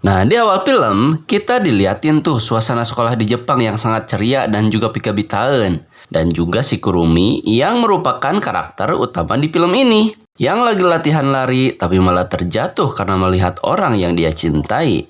Nah, di awal film, kita diliatin tuh suasana sekolah di Jepang yang sangat ceria dan juga pika-bitaen. Dan juga si Kurumi yang merupakan karakter utama di film ini. Yang lagi latihan lari, tapi malah terjatuh karena melihat orang yang dia cintai.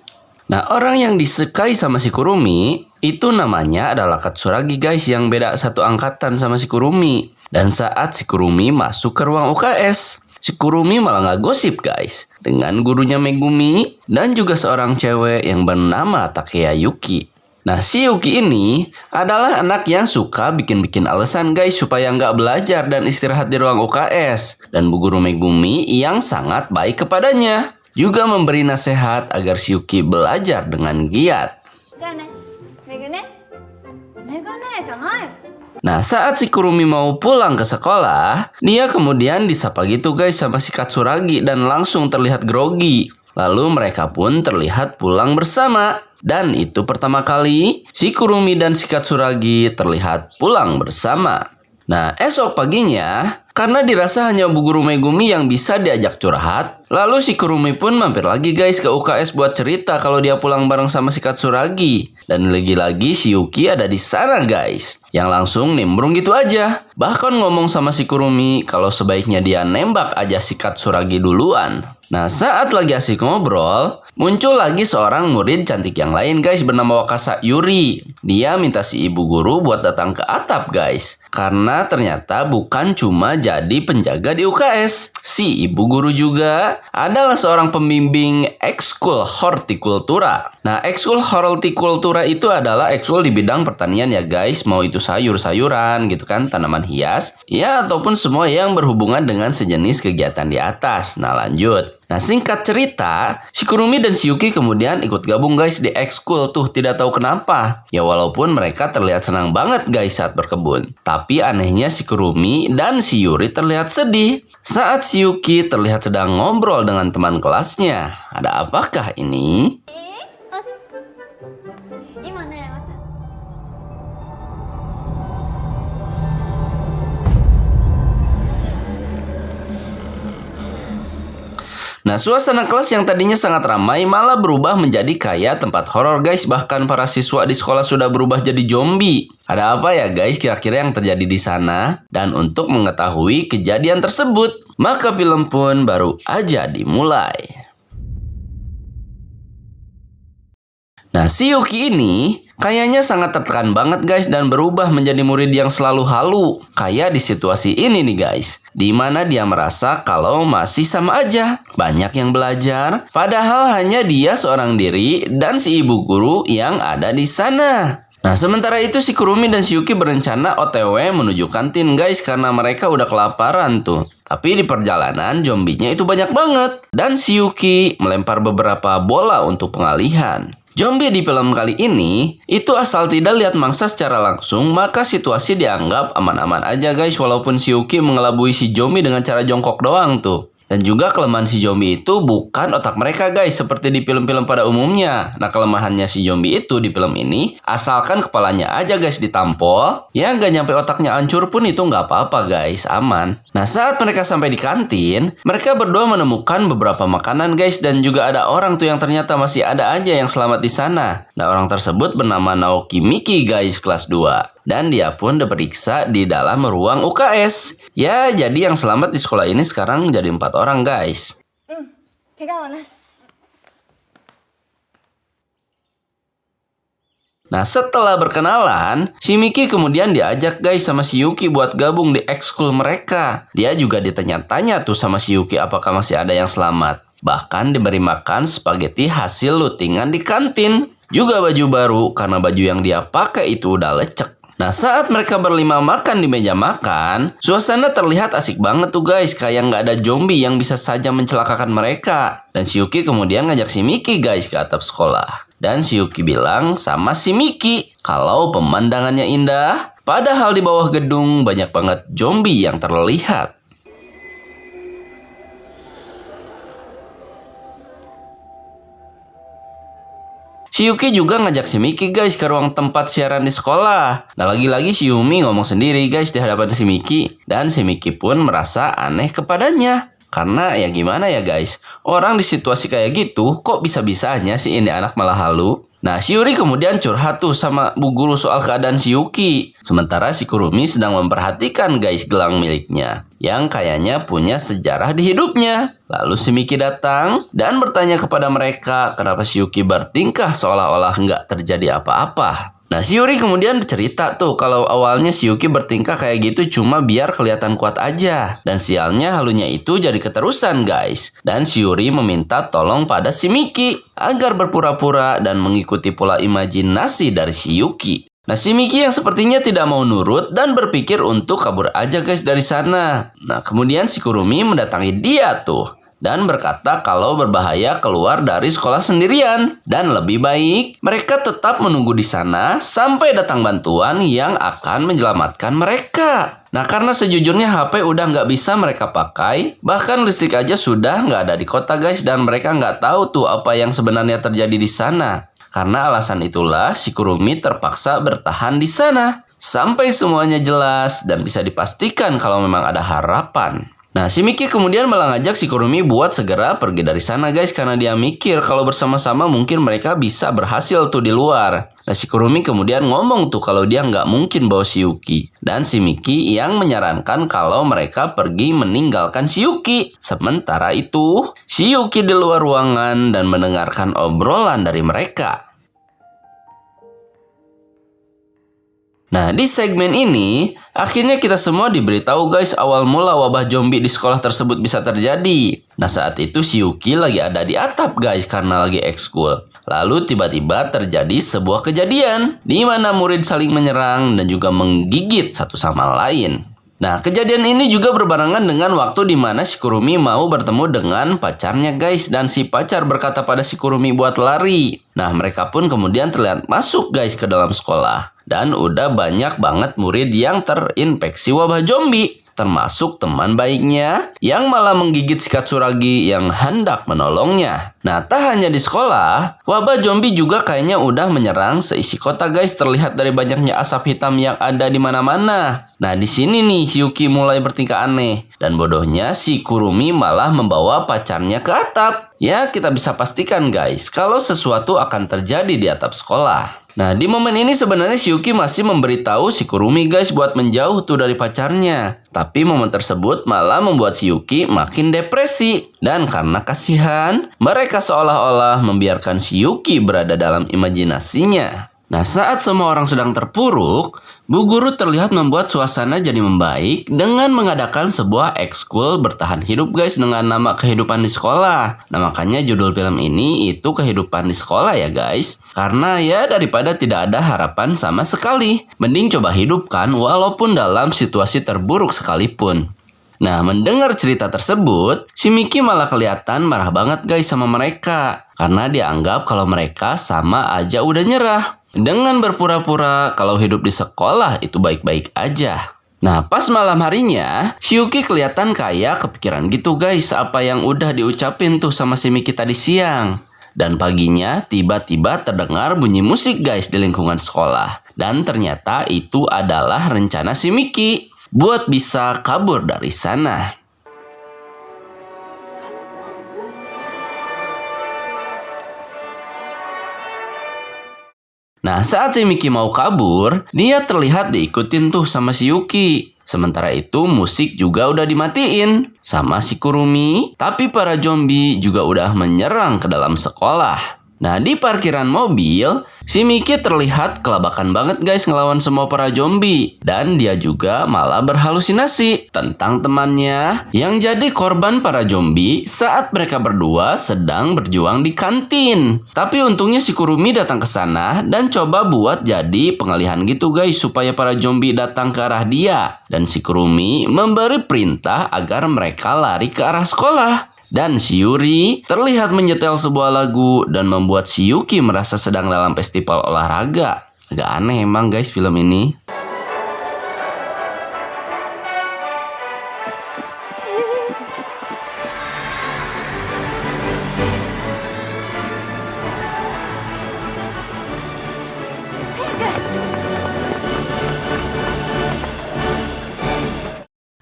Nah, orang yang disukai sama si Kurumi, itu namanya adalah Katsuragi guys, yang beda satu angkatan sama si Kurumi. Dan saat si Kurumi masuk ke ruang UKS, si Kurumi malah nggak gosip guys, dengan gurunya Megumi dan juga seorang cewek yang bernama Takeya Yuki. Nah, si Yuki ini adalah anak yang suka bikin-bikin alasan guys supaya nggak belajar dan istirahat di ruang UKS. Dan bu guru Megumi yang sangat baik kepadanya, juga memberi nasihat agar si Yuki belajar dengan giat. Nah, saat si Kurumi mau pulang ke sekolah, dia kemudian disapa gitu guys sama si Katsuragi dan langsung terlihat grogi. Lalu mereka pun terlihat pulang bersama. Dan itu pertama kali si Kurumi dan si Katsuragi terlihat pulang bersama. Nah, esok paginya, karena dirasa hanya bu guru Megumi yang bisa diajak curhat, lalu si Kurumi pun mampir lagi guys ke UKS buat cerita kalau dia pulang bareng sama si Katsuragi. Dan lagi-lagi si Yuki ada di sana guys, yang langsung nimbrung gitu aja. Bahkan ngomong sama si Kurumi kalau sebaiknya dia nembak aja si Katsuragi duluan. Nah, saat lagi asik ngobrol, muncul lagi seorang murid cantik yang lain guys bernama Wakasa Yuri. Dia minta si ibu guru buat datang ke atap guys, karena ternyata bukan cuma jadi penjaga di UKS. Si ibu guru juga adalah seorang pembimbing ekskul hortikultura. Nah, ekskul hortikultura itu adalah ekskul di bidang pertanian ya guys. Mau itu sayur-sayuran gitu kan, tanaman hias, ya ataupun semua yang berhubungan dengan sejenis kegiatan di atas. Nah, lanjut. Nah, singkat cerita, si Kurumi dan si Yuki kemudian ikut gabung guys di ekskul tuh, tidak tahu kenapa. Ya walaupun mereka terlihat senang banget guys saat berkebun. Tapi anehnya si Kurumi dan si Yuri terlihat sedih saat si Yuki terlihat sedang ngobrol dengan teman kelasnya. Ada apakah ini? Nah, suasana kelas yang tadinya sangat ramai malah berubah menjadi kayak tempat horor guys. Bahkan para siswa di sekolah sudah berubah jadi zombie. Ada apa ya guys kira-kira yang terjadi di sana? Dan untuk mengetahui kejadian tersebut, maka film pun baru aja dimulai. Nah, si Yuki ini kayaknya sangat tertekan banget guys dan berubah menjadi murid yang selalu halu. Kayak di situasi ini nih guys, di mana dia merasa kalau masih sama aja. Banyak yang belajar, padahal hanya dia seorang diri dan si ibu guru yang ada di sana. Nah, sementara itu si Kurumi dan si Yuki berencana OTW menuju kantin guys, karena mereka udah kelaparan tuh. Tapi di perjalanan zombinya itu banyak banget. Dan si Yuki melempar beberapa bola untuk pengalihan. Zombie di film kali ini, itu asal tidak lihat mangsa secara langsung, maka situasi dianggap aman-aman aja guys, walaupun si Yuki mengelabui si zombie dengan cara jongkok doang tuh. Dan juga kelemahan si zombie itu bukan otak mereka guys, seperti di film-film pada umumnya. Nah, kelemahannya si zombie itu di film ini, asalkan kepalanya aja guys ditampol, ya nggak nyampe otaknya hancur pun itu nggak apa-apa guys, aman. Nah, saat mereka sampai di kantin, mereka berdua menemukan beberapa makanan guys, dan juga ada orang tuh yang ternyata masih ada aja yang selamat di sana. Nah, orang tersebut bernama Naoki Miki guys, kelas 2. Dan dia pun diperiksa di dalam ruang UKS. Ya, jadi yang selamat di sekolah ini sekarang jadi 4 orang guys. Nah, setelah berkenalan, si Miki kemudian diajak guys sama si Yuki buat gabung di ekskul mereka. Dia juga ditanya-tanya tuh sama si Yuki apakah masih ada yang selamat. Bahkan diberi makan spaghetti hasil lutingan di kantin. Juga baju baru karena baju yang dia pakai itu udah lecek. Nah, saat mereka berlima makan di meja makan, suasana terlihat asik banget tuh guys. Kayak nggak ada zombie yang bisa saja mencelakakan mereka. Dan si Yuki kemudian ngajak si Miki guys ke atap sekolah. Dan si Yuki bilang sama si Miki kalau pemandangannya indah, padahal di bawah gedung banyak banget zombie yang terlihat. Si Yuki juga ngajak si Miki guys ke ruang tempat siaran di sekolah. Nah, lagi-lagi si Yumi ngomong sendiri guys di hadapan si Miki. Dan si Miki pun merasa aneh kepadanya. Karena ya gimana ya guys, orang di situasi kayak gitu kok bisa-bisanya sih ini anak malah halu. Nah, Shiori kemudian curhat tuh sama Bu Guru soal keadaan si Yuki. Sementara si Kurumi sedang memperhatikan guys gelang miliknya, yang kayaknya punya sejarah di hidupnya. Lalu si Miki datang dan bertanya kepada mereka kenapa si Yuki bertingkah seolah-olah nggak terjadi apa-apa. Nah, Shiori kemudian cerita tuh kalau awalnya si Yuki bertingkah kayak gitu cuma biar kelihatan kuat aja. Dan sialnya halunya itu jadi keterusan guys. Dan Shiori meminta tolong pada si Miki agar berpura-pura dan mengikuti pola imajinasi dari si Yuki. Nah, si Miki yang sepertinya tidak mau nurut dan berpikir untuk kabur aja guys dari sana. Nah, kemudian si Kurumi mendatangi dia tuh dan berkata kalau berbahaya keluar dari sekolah sendirian. Dan lebih baik mereka tetap menunggu di sana sampai datang bantuan yang akan menyelamatkan mereka. Nah, karena sejujurnya HP udah nggak bisa mereka pakai, bahkan listrik aja sudah nggak ada di kota guys, dan mereka nggak tahu tuh apa yang sebenarnya terjadi di sana. Karena alasan itulah si Kurumi terpaksa bertahan di sana sampai semuanya jelas dan bisa dipastikan kalau memang ada harapan. Nah, si Miki kemudian malah ngajak si Kurumi buat segera pergi dari sana guys, karena dia mikir kalau bersama-sama mungkin mereka bisa berhasil tuh di luar. Nah, si Kurumi kemudian ngomong tuh kalau dia nggak mungkin bawa si Yuki. Dan si Miki yang menyarankan kalau mereka pergi meninggalkan si Yuki. Sementara itu, si Yuki di luar ruangan dan mendengarkan obrolan dari mereka. Nah, di segmen ini, akhirnya kita semua diberitahu guys awal mula wabah zombie di sekolah tersebut bisa terjadi. Nah, saat itu si Yuki lagi ada di atap guys karena lagi ekskul. Lalu tiba-tiba terjadi sebuah kejadian di mana murid saling menyerang dan juga menggigit satu sama lain. Nah, kejadian ini juga berbarengan dengan waktu di mana si Kurumi mau bertemu dengan pacarnya guys, dan si pacar berkata pada si Kurumi buat lari. Nah, mereka pun kemudian terlihat masuk guys ke dalam sekolah. Dan udah banyak banget murid yang terinfeksi wabah zombie, termasuk teman baiknya yang malah menggigit si Katsuragi yang hendak menolongnya. Nah, tak hanya di sekolah, wabah zombie juga kayaknya udah menyerang seisi kota guys, terlihat dari banyaknya asap hitam yang ada di mana-mana. Nah, di sini nih si Yuki mulai bertingkah aneh, dan bodohnya si Kurumi malah membawa pacarnya ke atap. Ya, kita bisa pastikan guys kalau sesuatu akan terjadi di atap sekolah. Nah, di momen ini sebenarnya si Yuki masih memberitahu si Kurumi guys buat menjauh tuh dari pacarnya. Tapi momen tersebut malah membuat si Yuki makin depresi. Dan karena kasihan, mereka seolah-olah membiarkan si Yuki berada dalam imajinasinya. Nah, saat semua orang sedang terpuruk, Bu Guru terlihat membuat suasana jadi membaik dengan mengadakan sebuah ekskul bertahan hidup guys dengan nama Kehidupan di Sekolah. Nah, makanya judul film ini itu Kehidupan di Sekolah ya guys. Karena ya daripada tidak ada harapan sama sekali, mending coba hidupkan walaupun dalam situasi terburuk sekalipun. Nah, mendengar cerita tersebut, si Miki malah kelihatan marah banget guys sama mereka. Karena dianggap kalau mereka sama aja udah nyerah. Dengan berpura-pura kalau hidup di sekolah itu baik-baik aja. Nah, pas malam harinya, si Yuki kelihatan kayak kepikiran gitu guys apa yang udah diucapin tuh sama si Miki tadi siang. Dan paginya tiba-tiba terdengar bunyi musik guys di lingkungan sekolah. Dan ternyata itu adalah rencana si Miki buat bisa kabur dari sana. Nah, saat si Miki mau kabur, dia terlihat diikutin tuh sama si Yuki. Sementara itu musik juga udah dimatiin sama si Kurumi, tapi para zombie juga udah menyerang ke dalam sekolah. Nah, di parkiran mobil, si Miki terlihat kelabakan banget guys ngelawan semua para zombie. Dan dia juga malah berhalusinasi tentang temannya yang jadi korban para zombie saat mereka berdua sedang berjuang di kantin. Tapi untungnya si Kurumi datang ke sana dan coba buat jadi pengalihan gitu guys supaya para zombie datang ke arah dia. Dan si Kurumi memberi perintah agar mereka lari ke arah sekolah. Dan si Yuri terlihat menyetel sebuah lagu dan membuat si Yuki merasa sedang dalam festival olahraga. Agak aneh emang guys film ini.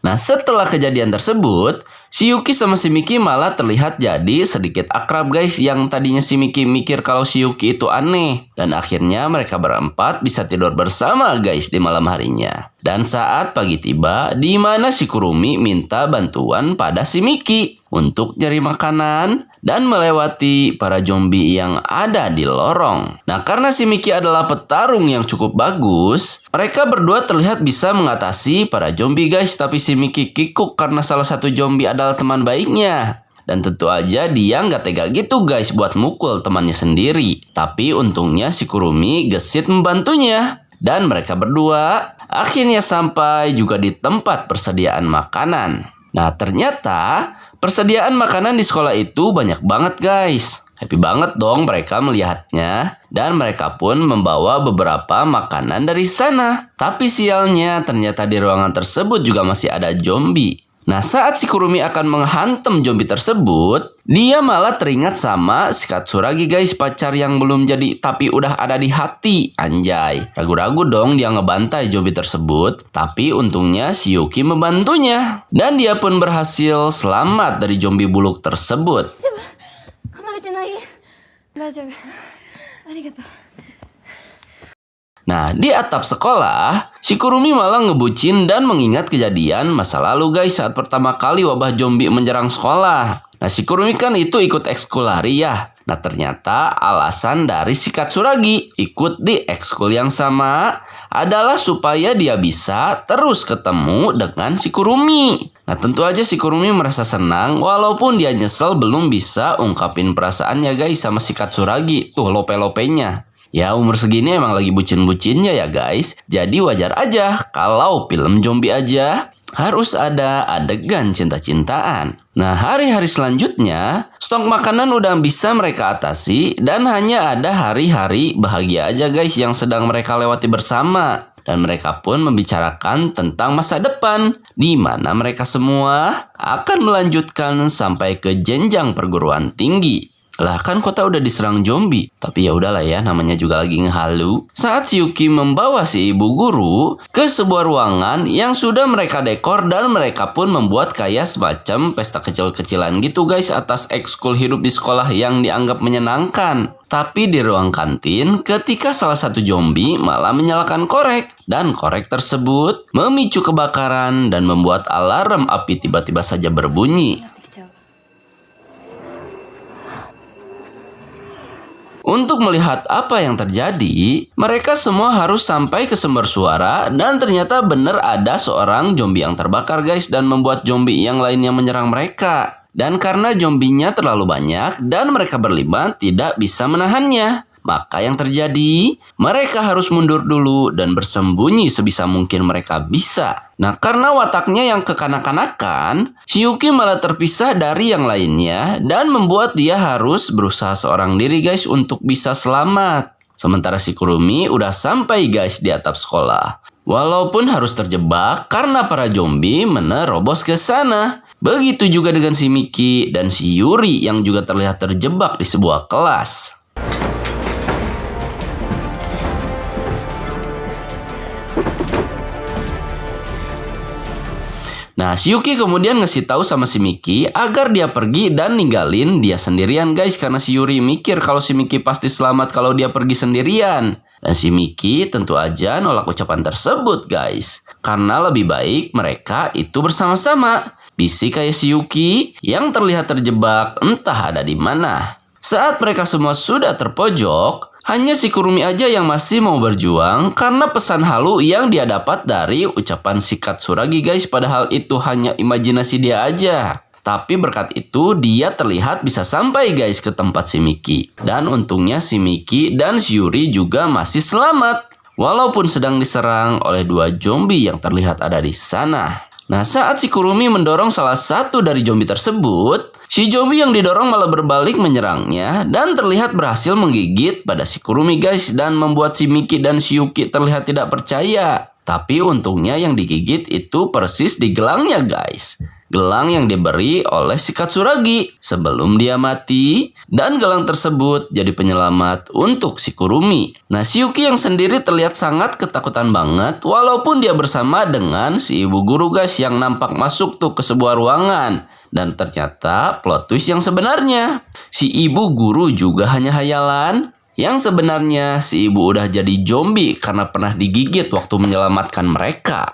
Nah, setelah kejadian tersebut, si Yuki sama si Miki malah terlihat jadi sedikit akrab guys. Yang tadinya si Miki mikir kalau si Yuki itu aneh. Dan akhirnya mereka berempat bisa tidur bersama guys di malam harinya. Dan saat pagi tiba, di mana si Kurumi minta bantuan pada si Miki untuk nyari makanan dan melewati para zombie yang ada di lorong. Nah, karena si Miki adalah petarung yang cukup bagus, mereka berdua terlihat bisa mengatasi para zombie guys. Tapi si Miki kikuk karena salah satu zombie adalah teman baiknya. Dan tentu aja dia nggak tega gitu guys buat mukul temannya sendiri. Tapi untungnya si Kurumi gesit membantunya. Dan mereka berdua akhirnya sampai juga di tempat persediaan makanan. Nah, ternyata persediaan makanan di sekolah itu banyak banget guys. Happy banget dong mereka melihatnya. Dan mereka pun membawa beberapa makanan dari sana. Tapi sialnya ternyata di ruangan tersebut juga masih ada zombie. Nah, saat si Kurumi akan menghantam zombie tersebut, dia malah teringat sama si Katsuragi guys, pacar yang belum jadi tapi udah ada di hati. Anjay, ragu-ragu dong dia ngebantai zombie tersebut. Tapi untungnya si Yuki membantunya. Dan dia pun berhasil selamat dari zombie buluk tersebut. Nah, di atap sekolah, si Kurumi malah ngebucin dan mengingat kejadian masa lalu guys saat pertama kali wabah zombie menyerang sekolah. Nah, si Kurumi kan itu ikut ekskul lari ya. Nah, ternyata alasan dari si Katsuragi ikut di ekskul yang sama adalah supaya dia bisa terus ketemu dengan si Kurumi. Nah, tentu aja si Kurumi merasa senang walaupun dia nyesel belum bisa ungkapin perasaannya guys sama si Katsuragi. Tuh lope-lopenya. Ya, umur segini emang lagi bucin-bucinnya ya guys. Jadi wajar aja kalau film zombie aja harus ada adegan cinta-cintaan. Nah, hari-hari selanjutnya stok makanan udah bisa mereka atasi. Dan hanya ada hari-hari bahagia aja guys yang sedang mereka lewati bersama. Dan mereka pun membicarakan tentang masa depan, di mana mereka semua akan melanjutkan sampai ke jenjang perguruan tinggi. Lah, kan kota udah diserang zombie. Tapi ya udahlah ya, namanya juga lagi ngehalu. Saat si Yuki membawa si ibu guru ke sebuah ruangan yang sudah mereka dekor dan mereka pun membuat kayak semacam pesta kecil-kecilan gitu guys atas ekskul hidup di sekolah yang dianggap menyenangkan. Tapi di ruang kantin, ketika salah satu zombie malah menyalakan korek. Dan korek tersebut memicu kebakaran dan membuat alarm api tiba-tiba saja berbunyi. Untuk melihat apa yang terjadi, mereka semua harus sampai ke sumber suara dan ternyata benar ada seorang zombie yang terbakar guys dan membuat zombie yang lainnya menyerang mereka. Dan karena zombinya terlalu banyak dan mereka berlima tidak bisa menahannya, maka yang terjadi, mereka harus mundur dulu dan bersembunyi sebisa mungkin mereka bisa. Nah, karena wataknya yang kekanak-kanakan, si Yuki malah terpisah dari yang lainnya dan membuat dia harus berusaha seorang diri guys untuk bisa selamat. Sementara si Kurumi udah sampai guys di atap sekolah. Walaupun harus terjebak karena para zombie menerobos ke sana. Begitu juga dengan si Miki dan si Yuri yang juga terlihat terjebak di sebuah kelas. Nah, si Yuki kemudian ngasih tahu sama si Miki agar dia pergi dan ninggalin dia sendirian guys. Karena si Yuri mikir kalau si Miki pasti selamat kalau dia pergi sendirian. Dan si Miki tentu aja nolak ucapan tersebut guys. Karena lebih baik mereka itu bersama-sama. Bisik kayak si Yuki yang terlihat terjebak entah ada di mana. Saat mereka semua sudah terpojok, hanya si Kurumi aja yang masih mau berjuang karena pesan halu yang dia dapat dari ucapan si Katsuragi guys. Padahal itu hanya imajinasi dia aja. Tapi berkat itu dia terlihat bisa sampai guys ke tempat si Miki. Dan untungnya si Miki dan si Yuri juga masih selamat. Walaupun sedang diserang oleh dua zombie yang terlihat ada di sana. Nah, saat si Kurumi mendorong salah satu dari zombie tersebut, si zombie yang didorong malah berbalik menyerangnya dan terlihat berhasil menggigit pada si Kurumi guys dan membuat si Miki dan si Yuki terlihat tidak percaya. Tapi untungnya yang digigit itu persis di gelangnya guys. gelang yang diberi oleh si Katsuragi sebelum dia mati, dan gelang tersebut jadi penyelamat untuk si Kurumi. Nah, si Yuki yang sendiri terlihat sangat ketakutan banget walaupun dia bersama dengan si ibu guru guys yang nampak masuk tuh ke sebuah ruangan. Dan ternyata plot twist yang sebenarnya, si ibu guru juga hanya hayalan. Yang sebenarnya si ibu udah jadi zombie karena pernah digigit waktu menyelamatkan mereka.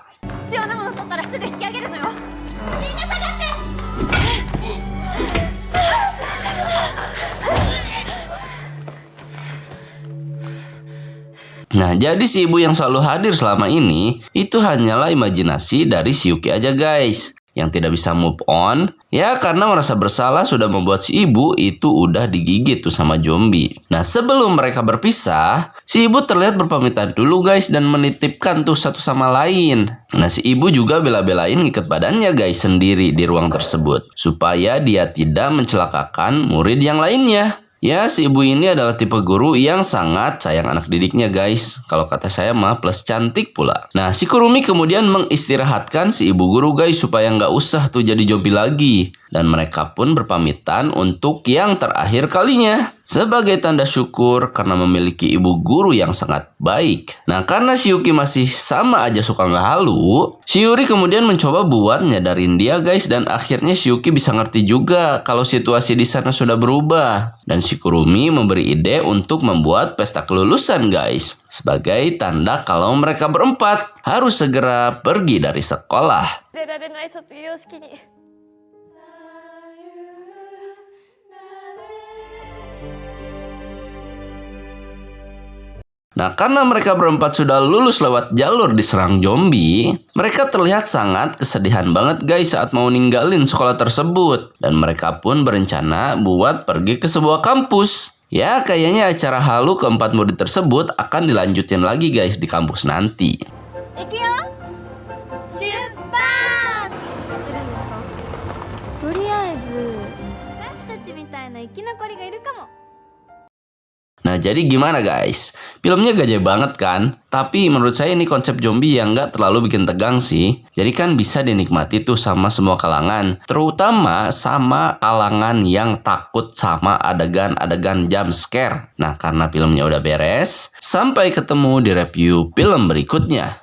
Nah, jadi si ibu yang selalu hadir selama ini itu hanyalah imajinasi dari si Yuki aja guys, yang tidak bisa move on ya karena merasa bersalah sudah membuat si ibu itu udah digigit tuh sama zombie. Nah, sebelum mereka berpisah, si ibu terlihat berpamitan dulu guys dan menitipkan tuh satu sama lain. Nah, si ibu juga bela-belain ngikat badannya guys sendiri di ruang tersebut supaya dia tidak mencelakakan murid yang lainnya. Ya, si ibu ini adalah tipe guru yang sangat sayang anak didiknya guys. Kalau kata saya mah plus cantik pula. Nah, si Kurumi kemudian mengistirahatkan si ibu guru guys supaya nggak usah tuh jadi zombie lagi. Dan mereka pun berpamitan untuk yang terakhir kalinya. Sebagai tanda syukur karena memiliki ibu guru yang sangat baik. Nah, karena si Yuki masih sama aja suka nggak halu, si Yuri kemudian mencoba buat nyadarin dia guys. Dan akhirnya si Yuki bisa ngerti juga kalau situasi di sana sudah berubah. Dan si Kurumi memberi ide untuk membuat pesta kelulusan guys. Sebagai tanda kalau mereka berempat harus segera pergi dari sekolah. Nah, karena mereka berempat sudah lulus lewat jalur diserang zombie, mereka terlihat sangat kesedihan banget guys saat mau ninggalin sekolah tersebut. Dan mereka pun berencana buat pergi ke sebuah kampus. Ya, kayaknya acara halu keempat murid tersebut akan dilanjutin lagi guys di kampus nanti. Nah, jadi gimana guys? Filmnya gajah banget kan? Tapi menurut saya ini konsep zombie yang nggak terlalu bikin tegang sih. Jadi kan bisa dinikmati tuh sama semua kalangan. Terutama sama kalangan yang takut sama adegan-adegan jump scare. Nah, karena filmnya udah beres, sampai ketemu di review film berikutnya.